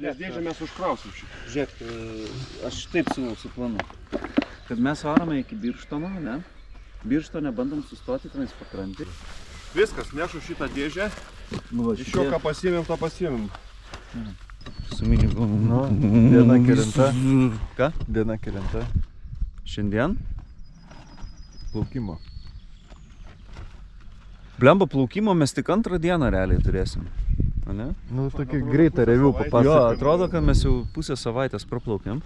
Nes dėžę mes užkrausim šitą. Žiūrėk, aš taip siūlau su planu. Kad mes varome iki Birštono, ne? Birštone bandom sustoti tenais pakrantį. Viskas, nešu šitą dėžę. Iš jo, ką pasiėmėm, tą pasiėmėm. Suminigu. Nu, diena kelinta. Ką? Diena kelinta. Šiandien? Plaukimo. Blemba, plaukimo mes tik antrą dieną realiai turėsim. Ne? Nu, tokį greitą reviu Jo, papasakoti. atrodo, kad mes jau pusę savaitės praplaukėm.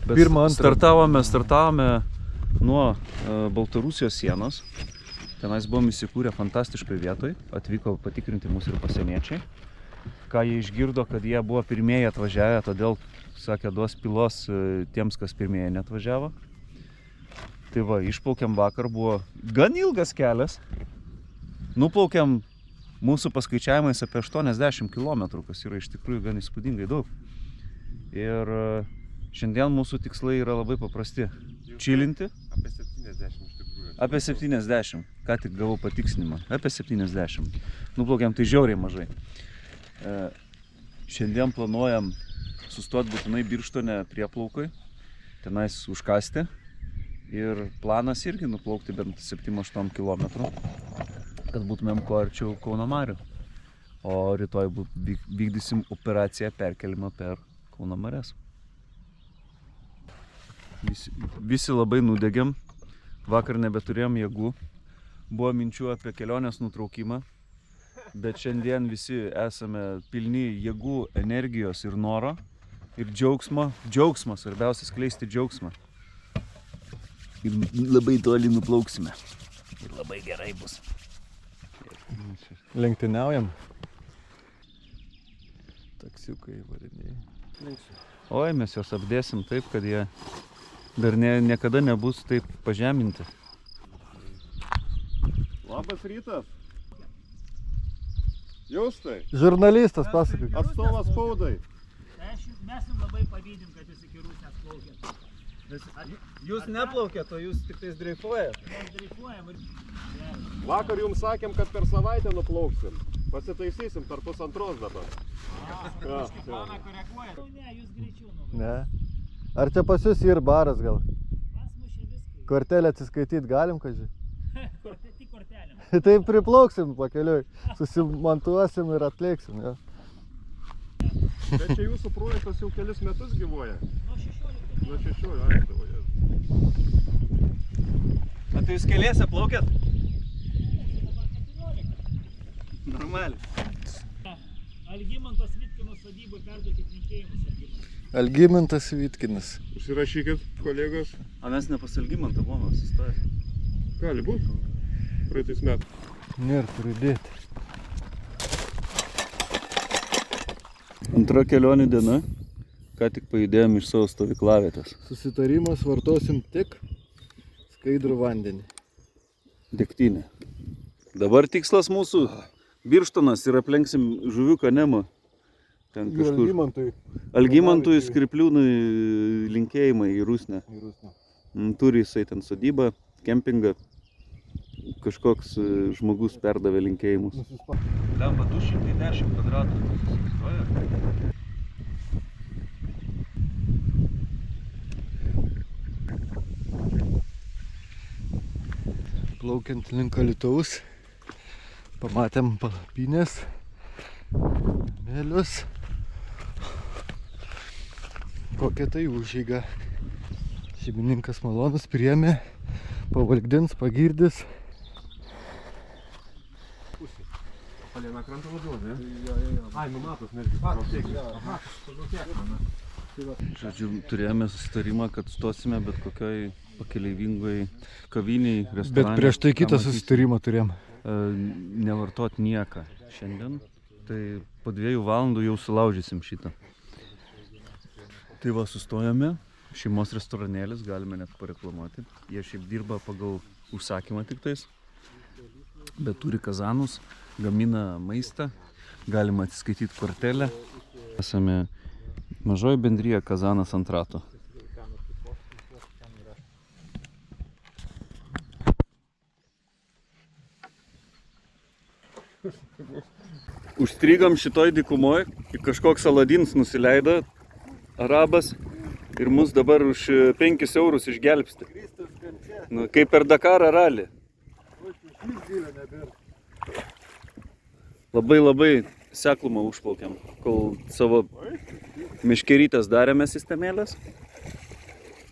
Bet Pirmą, antrą. startavome nuo Baltarusijos sienos. Tenais buvom įsikūrę fantastiškai vietoj. Atvyko patikrinti mūsų ir pasieniečiai. Ką jie išgirdo, kad jie buvo pirmieji atvažiavę, todėl, sakė, duos pilos tiems, kas pirmieji neatvažiavo. Tai va, išplaukėm vakar, buvo gan ilgas kelias. Nuplaukėm mūsų paskaičiavimais apie 80 km, kas yra iš tikrųjų gan įspūdingai daug. Ir šiandien mūsų tikslai yra labai paprasti. Čilinti. Apie 70 iš tikrųjų. Apie 70. Ką tik gavau patikslinimą. Apie 70. Nuplaukėm tai žiauriai mažai. Šiandien planuojam sustoti būtinai Birštone prieplaukui. Tenais užkasti. Ir planas irgi nuplaukti bent 7-8 km. Kad būtumėm kuo arčiau Kauno marių. O rytoj vykdysim operaciją perkelimą per Kauno marias. Visi labai nudegėm, vakar nebeturėjom jėgų, buvo minčių apie kelionės nutraukimą, bet šiandien visi esame pilni jėgų, energijos ir noro ir džiaugsmo. Džiaugsmas, svarbiausia skleisti džiaugsmą. Ir labai toli nuplauksime. Ir labai gerai bus. Lenktyniaujam. Taksiukai variniai. Oi, mes juos apdėsim taip, kad jie dar niekada nebus taip pažeminti. Labas rytas. Justai, Žurnalistas, pasakai. atstovas spaudai. Mes jums labai pavydim, kad jūs iki Rusnės plaukėt. Jūs neplaukėt, o jūs tik tais dreifuojat. Mes dreifuojam ir... Vakar jums sakėm, kad per savaitę nuplauksim. Pasitaisysim per 1,5 dabar. Kažkaip planą koreguojat. Ne, jūs greičiau nuvažiuojat. Ne. Ar čia pas jūs ir baras gal? Pas mušė viską. Kortelę atsiskaityt galim, kažkai? Tik kortelėm. Tai priplauksim pakeliui. Susimontuosim ir atliksim. Ja. Bet čia jūsų projektas jau kelis metus gyvuoja. Nuo 16 metų. Nuo 16, ai, tavo jėzus. A tai jūs keliese plaukėt? Dabar 14. Normaliai. Algimantas Vitkinos sodybai perduokit linkėjimus Algimantas. Algimantas Vitkinas. Užsirašykit, kolegos. A mes ne pas Algimantą buvom sustoję. Gali būt. Praeitais metais. Nėra kur įdėti. Antra kelionė diena. Ką tik pajudėjom iš savo stovyklavietės. Susitarimas, vartosim tik skaidrų vandenį. Degtinė. Dabar tikslas mūsų Birštonas ir aplenksim žuviuką Nemą. Ten kažkur. Algimantui. Algimantui Skripliūnui linkėjimai į Rusnę. Į Rusnę. Turi jisai ten sodybą, kempingą. Kažkoks žmogus perdavė linkėjimus. Lemba 210 kvadratų. Plaukiant link Alytaus, pamatėm palapinės, mėlius. Kokia tai užeiga. Šeimininkas malonus priėmė, pavalgdins, pagirdis. Palėna krantą labiau, ne? Ai, numatos, netgi. Žodžiu, turėjome susitarimą, kad stosime bet kokioj pakeleivingoj kaviniai, Bet restorane. prieš tai Ką kitą matysim. susitarimą turėjom. Nevartot nieką šiandien. Tai po 2 valandų jau sulaužysim šitą. Tai va, sustojame. Šeimos restoranėlis, galime net pareklamuoti. Jie šiaip dirba pagal užsakymą tik tais. Bet turi kazanus, gamina maistą. Galima atsiskaityti kortelę. Esame mažoji bendrija Kazanas ant rato. Užstrigam šitoj dykumoj, kažkoks Aladinas nusileido, arabas, ir mus dabar už 5 eurus išgelbsti. Nu, kaip per Dakarą ralį. Labai seklumą užplaukiam, kol savo miškerytės darėme sistemėlės,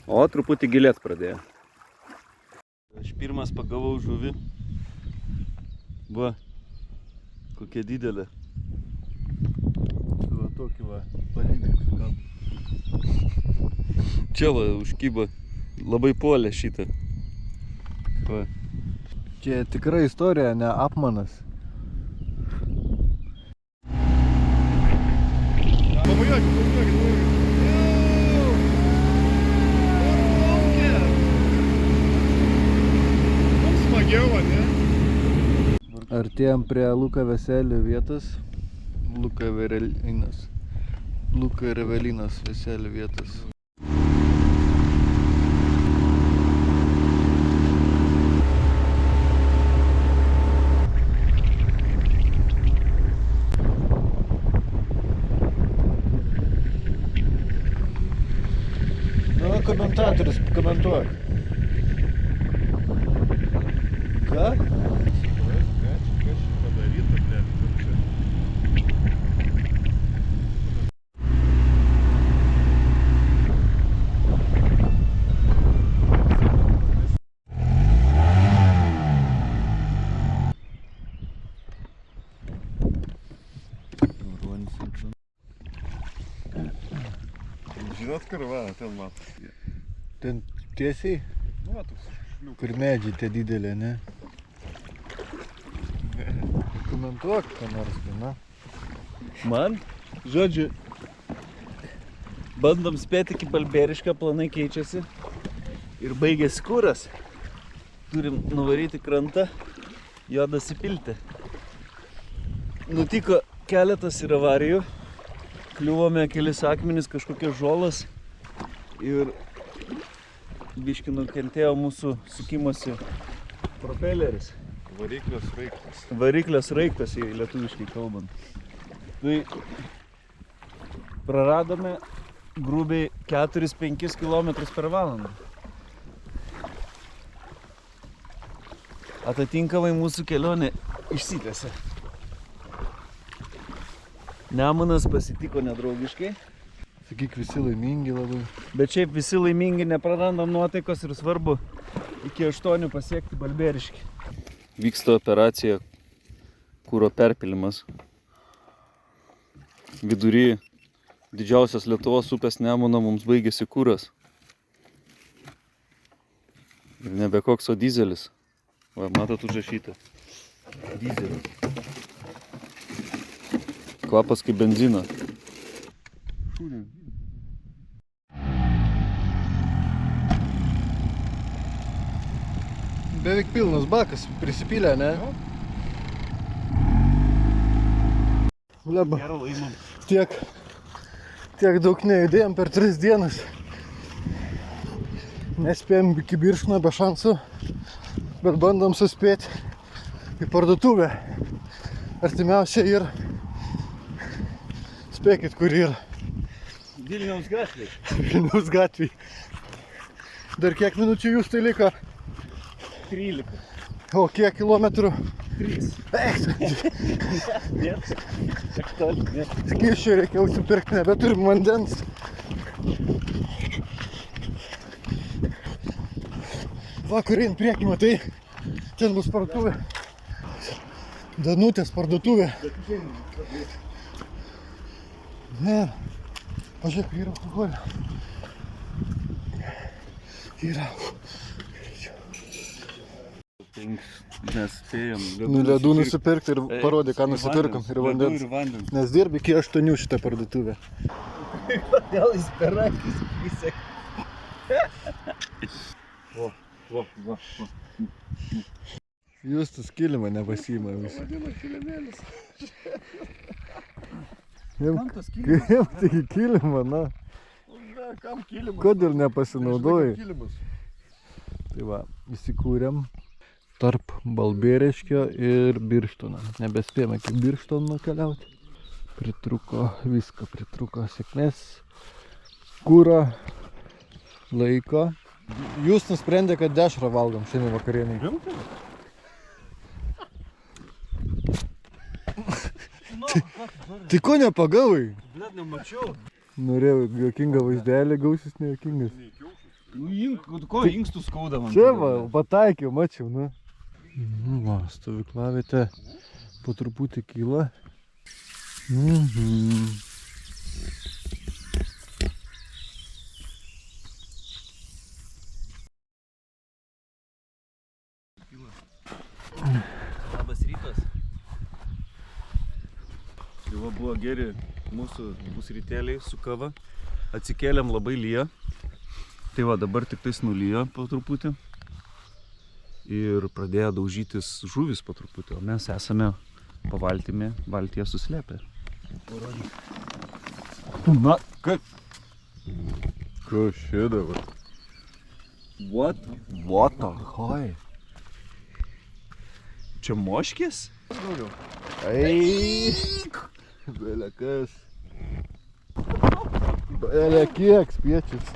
o truputį gilėt pradėjo. Aš pirmas pagavau žuvį. Va, kokia didelė. Va tokį va, palyginti kam. Čia va, užkyba. Labai puolė šitą. Va. Čia tikra istorija, ne apmanas. Artėjom prie Luka Veselio vietos. Luka ir Evelinos Veselio vietos. Nu, komentatorius, komentuok. Ką? Žinot, kur va, ten matos. Ten tiesiai? Nu, va, toks šliukas. Kur medžiai tie didelė, ne? Komentuok, ką nors, na. Man, žodžiu, bandom spėti iki Balbierišką, planai keičiasi ir baigėsi kuras. Turim nuvaryti krantą, jo dasipilti. Nutiko keletas ir avarijų, kliuvome kelis akmenis, kažkokias žolas ir biški nukentėjo mūsų sukimosi propeleris. Variklio sraigtas. Variklio sraigtas, jei lietuviškai kalbant. Tai praradome grubiai 4-5 km per valandą. Atitinkamai mūsų kelionė išsitęsė. Nemunas pasitiko nedraugiškai. Sakyk, visi laimingi labai. Bet šiaip visi laimingi, neprarandam nuotaikos ir svarbu iki 8 pasiekti Balbieriškį. Vyksta operacija kuro perpilimas. Vidury didžiausios Lietuvos upės Nemuno mums baigėsi kuras. Ir nebe koks, o dizelis. Va, matot užrašyta. Dizelis. Kvapas kaip benzino. Beveik pilnas bakas, prisipylė, ne? Leba, Gero laimam. tiek daug nejudėjom per 3 dienas. Nespėjom iki Birštono be šansų, bet bandom suspėti į parduotuvę. Artimiausia ir spėkit, kur yra. Vilniaus gatvėj. Vilniaus gatvėj. Dar kiek minučių jūs tai liko? 13. O kiek kilometrų? 3. Net. Skysčių reikia užsipirkti, nebeturim vandens. Va, kur eina priekį, matai? Ten bus parduotuvė. Danutės parduotuvė. Ne. Pažiūrėk, yra alkoholio. Yra. Mes spėjom Nu, ledų nusipirkti ir parodė, ką nusipirkom. Ir vandens. Ir vandens. Nes dirbi iki 8 šitą parduotuvę. Gal jis per akis įsek. Va. Jūs tas kilimą nepasiima visi. Vadina kilimėlis. Jiem tas kilimas? tik kilimą, na. Ne, kam kilimas? Kodėl nepasinaudojai? Kilimas. Tai va, įsikūrėm. tarp Balbieriškio ir Birštono. Nebespėjome iki Birštono keliauti. Pritruko visko, pritruko sėkmės, kūro, laiko. Jūs nusprendė, kad dešrą valgom šiandien vakarienai. Tai ko nepagavai? Blet, nemačiau. Norėjau juokingą vaizdelį, gausis nejuokingas. Ko inkstų skauda man? Čia va, pataikiau, mačiau, nu. Va, stovyklavietė po truputį kyla. Labas rytas. Tai va buvo geri mūsų pusrytėliai su kava. Atsikėlėm labai lyja. Tai va dabar tik tais nulyjo po truputį. Ir pradėjo daužytis žuvis po truputį. O mes esame pavaltimi, valtyje suslėpę. Na, kaip? Kas čia dabar? What? What the hell? Čia moškės? Eik! Belė kas? Belė kiek spiečius?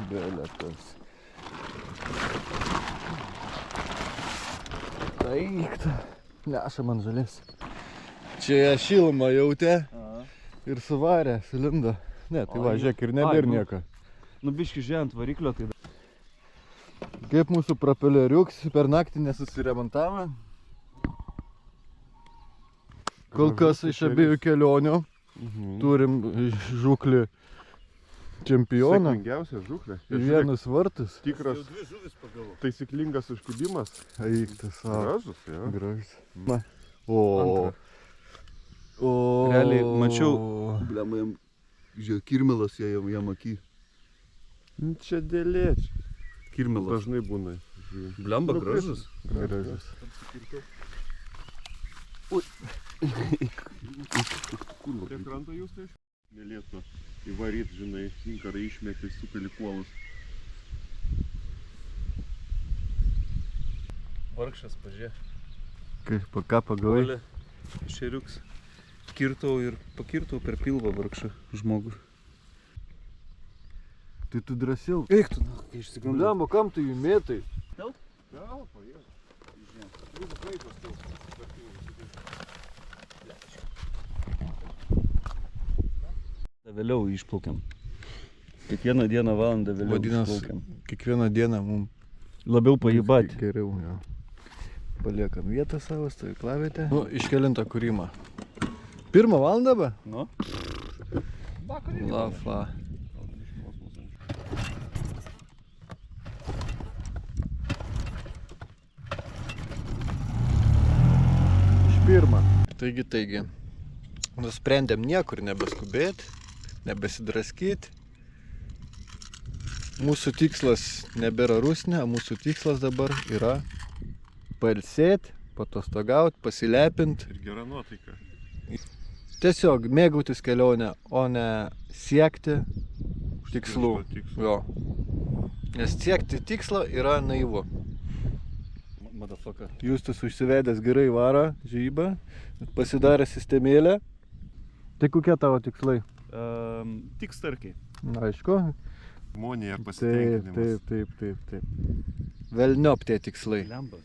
Belė kas? Eik! Neša man žalės. Čia šilumą jautė ir suvarė, sulindo. Ne, tai va, žiūrėk, ir nebėr nieko. Nu biški žiūrėjant variklio, tai... Kaip mūsų propeleriuks per naktį nesusiremontavome. Kol kas iš abiejų kelionių turim žuklį čempioną. Sėkmingiausia žuklė. Ir vienus vartus. Tikras taisyklingas užkibimas. Eik, tas savo. Gražus, jo. Gražus. O. Realiai mačiau, blema, žiūrėjau, kirmilas jam akį. Čia dėlėčiai. Kirmilas. Dažnai būna. Blemba, gražus. Gražus. Prie kranto jūs tai mėlėtų įvaryt, žinai, inkarą išmėti, supeli kuolus. Vargšas, pažiūrėk. Kaip, ką pagavai? Olė, šeriuks. Kirtau ir pakirtau per pilvą vargšą žmogų. Tai tu drąsiau. Eik tu, kai išsigandau. Blemba, kam tu jų mėtai? Gal, pajėg. Vėliau išplaukiam. Kiekvieną dieną valandą vėliau išplaukiam. Kiekvieną dieną mums Labiau pajibati. geriau, jo. Paliekam vietą savo stovyklavietę. Nu, iškelinto kūrimą. 1 valandą be? Nu? Lafa. Iš 1. Taigi. Nusprendėm niekur nebeskubėti, nebesidraskyti. Mūsų tikslas nebėra rusnė, o mūsų tikslas dabar yra pailsėti, patostogauti, pasilepinti. Ir gera nuotaika. Tiesiog mėgautis kelionę, o ne siekti tikslų. Jo. Nes siekti tikslo yra naivu. Motherfucker. Justas užsivedęs gerai varą žvejybą, pasidarė sistemėlę. Tai kokie tavo tikslai? Tik starkiai. Na, aišku. Monija ir pasitenkinimas. Taip. Velniop tie tikslai. Lemba.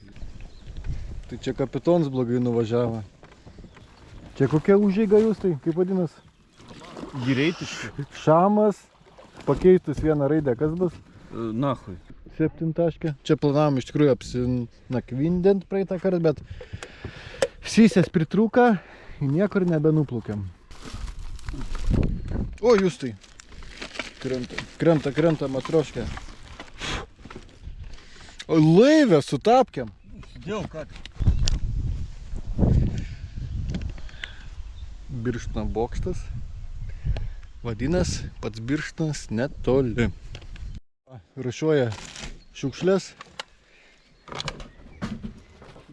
Tai čia kapitons blogai nuvažiavo. Čia kokia užeiga jūs tai, kaip vadinas? Gireitiški. Šamas, pakeitus vieną raidę, kas bus? Nahui. 7 taškė. Čia planavom iš tikrųjų apsinakvindint praeitą kartą, bet sysės pritrūka, niekur nebenuplaukiam. O, jūs tai. Krenta matroškė. O, laivę sutapkiam. Dėl ką? Birštono bokštas. Vadinas, pats Birštonas netoli. Rašuoja šiukšlės.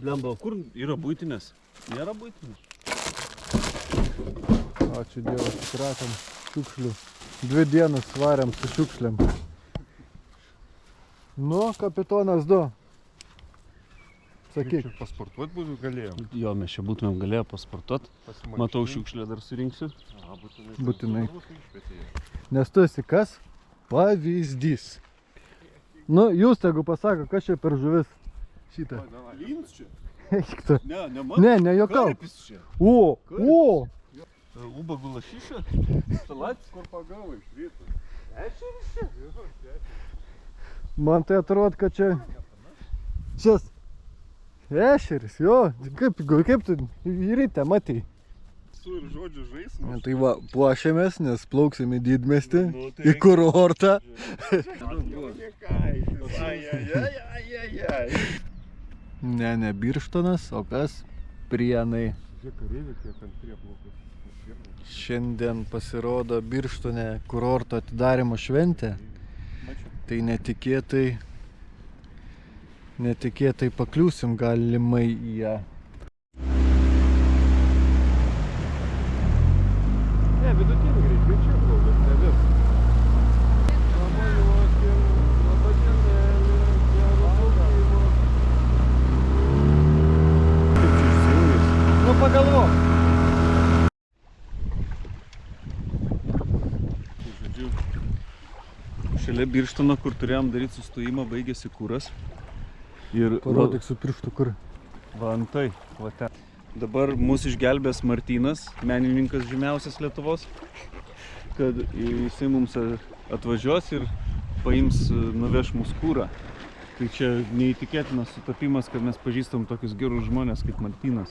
Blemba, kur yra buitinės? Nėra buitinės. Ačiū Dievui, sukratom šiukšlių 2 dienas svariam su šiukšlėm. Nu, kapitonas 2. Sakyk. Pasportuot būtų galėjom. Jo, mes čia būtumėm galėję pasportuot. Matau, šiukšlę dar surinksiu. Būtinai. Nes tu esi kas? Pavyzdys. Nu, jūs tegu pasako, kas čia per žuvis. Šitą. Lins čia? Eik tu. Ne, Ne juokau. Karpis čia. O! Ubagų lašiša. Salatis. Kur pagavai iš ryto? Man tai atrodo, kad čia... Šias. Ešeris, jo. Kaip tu į rytę matei? Su ir žodžiu žaismas. Tai va, puošiamės, nes plauksim į didmiestį, Nu, tai- į kurortą. Ne Birštonas, o kas? Prienai. Žiūrėk, kareiviai kiek ant prieplaukos. Šiandien pasirodo Birštone kurorto atidarymo šventė. Tai netikėtai pakliūsim galimai į ją. Ne, vidutinį greičiau čia plaukas, ne vis. Nu pagalvok. Šalia Birštono, kur turėjom daryti sustojimą, baigėsi kuras. Ir Parodyk su pirštu kur. va antai, va ten. Dabar mūsų išgelbės Martynas, menininkas žymiausias Lietuvos, kad jisai mums atvažiuos ir paims, nuveš mūsų kurą. Tai čia neįtikėtinas sutapimas, kad mes pažįstam tokius gerus žmonės kaip Martynas.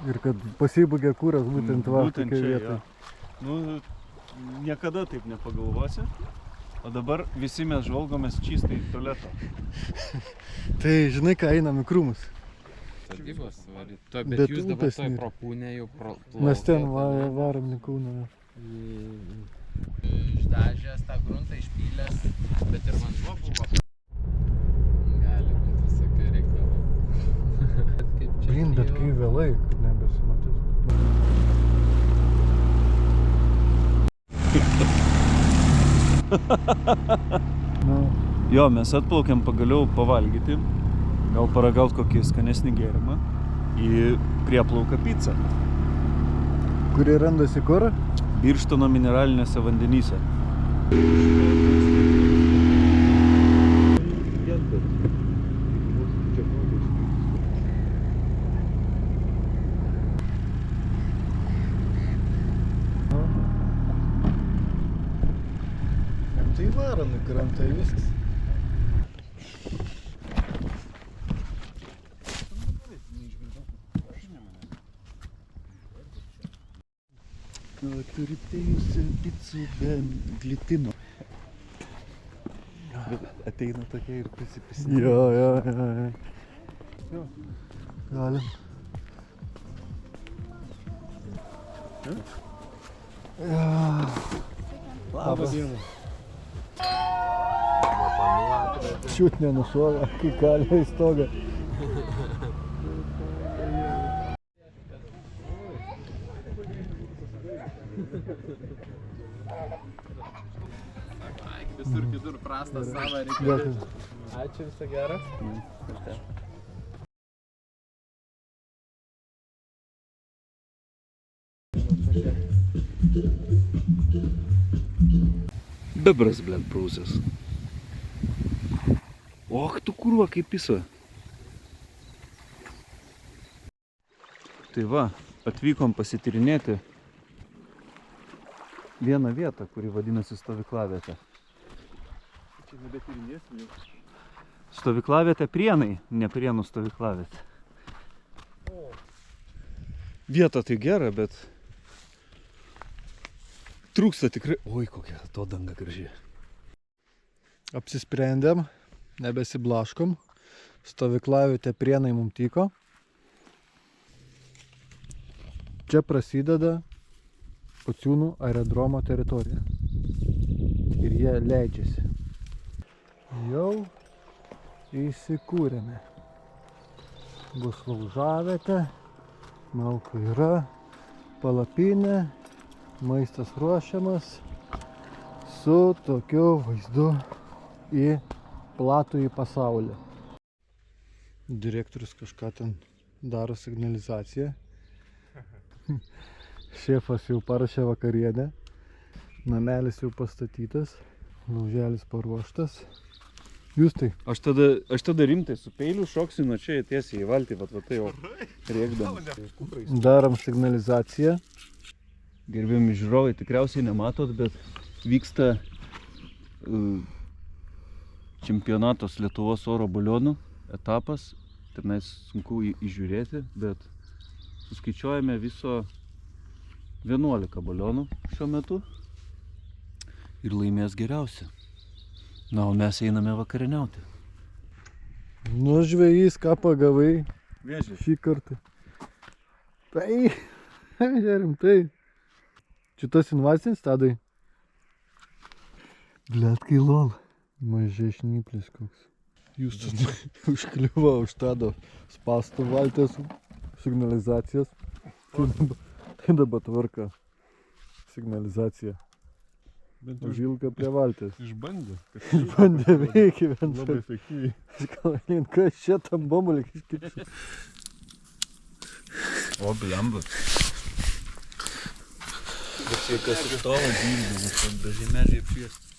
Ir kad pasibaigė kūras būtent va tokia vieta. Nu, niekada taip nepagalvosi. O dabar visi mes žvalgomės čistai į tualetą. Tai žinai ką, einam į krūmus. Sodybos varyt. Bet Bet jūs dabar upės toj nėra. pro Kūnę jau pro... Mes ten varom į Kauną. Išdažęs tą gruntą, išpylęs, bet ir vanduo buvo. Gali būti visokių reikalų. Blin, bet kai vėlai, kad nebesimatys. Nu, Jo, mes atplaukėm pagaliau pavalgyti, gal paragaut kokį skanesnį gėrimą į prieplauką pizzą. kuri randasi kur? Birštono mineralinėse vandenyse. Tai varom į krantą ir viskas. Turi pėjusi picų be glitimo. Ateina tokia ir prisipisinė. Jo. Galim. Labas dienas. Čiut nenušovė, kai kalė į stogą. Visur kitur prastas savo reikia. Dėkui. Ačiū, viso gero. Bebras, blėt, prūsės. Och, tu kurva, kaip pisa. Tai va, atvykom pasityrinėti vieną vietą, kuri vadinasi stovyklavietė. Čia nebetyrinėsim jau. Stovyklavietė Prienai, ne Prienų stovyklavietė. Vieta tai gera, bet trūksta tikrai... Oi, kokia to danga graži. Apsisprendėm, nebesiblaškom. Stovyklavietė Prienai mums tiko. Čia prasideda Pociūnų aerodromo teritorija. Ir jie leidžiasi. Jau įsikūrėme. Bus laužavietė, malkų yra, palapinė, maistas ruošiamas, su tokiu vaizdu į platųjį pasaulį. Direktorius kažką ten daro signalizaciją. Šefas jau parašė vakarienę. Namelis jau pastatytas. Lauželis paruoštas. Jūs tai? Aš tada rimtai su peiliu šoksiu nuo čia tiesiai į valtį, va tai jau rėkdamas. Darom signalizaciją. Gerbiami žiūrovai, tikriausiai nematot, bet vyksta čempionatos Lietuvos oro balionų etapas. Tenais sunku įžiūrėti, bet suskaičiuojame viso 11 balionų šiuo metu ir laimės geriausia. Na, o mes einame vakarieniauti. Nu, žvejys, ką pagavai Vėžiai. šį kartą? Tai, rimtai. Čia tas invacinis Tadai? Blet, kai lol. Mažai šniplis koks. Jūs užkliuvo už Tado spastų valtės signalizacijas. Tai dabar tvarka signalizacija. Už ilgą prie valtės. Išbandė. Išbandė veikia bent. Labai efektyviai. Skalin, kas čia tam bomulį kažkaip. O, blemba. Bet čia kas iš tolo dyldymas, gražiai medžiai apšviesti.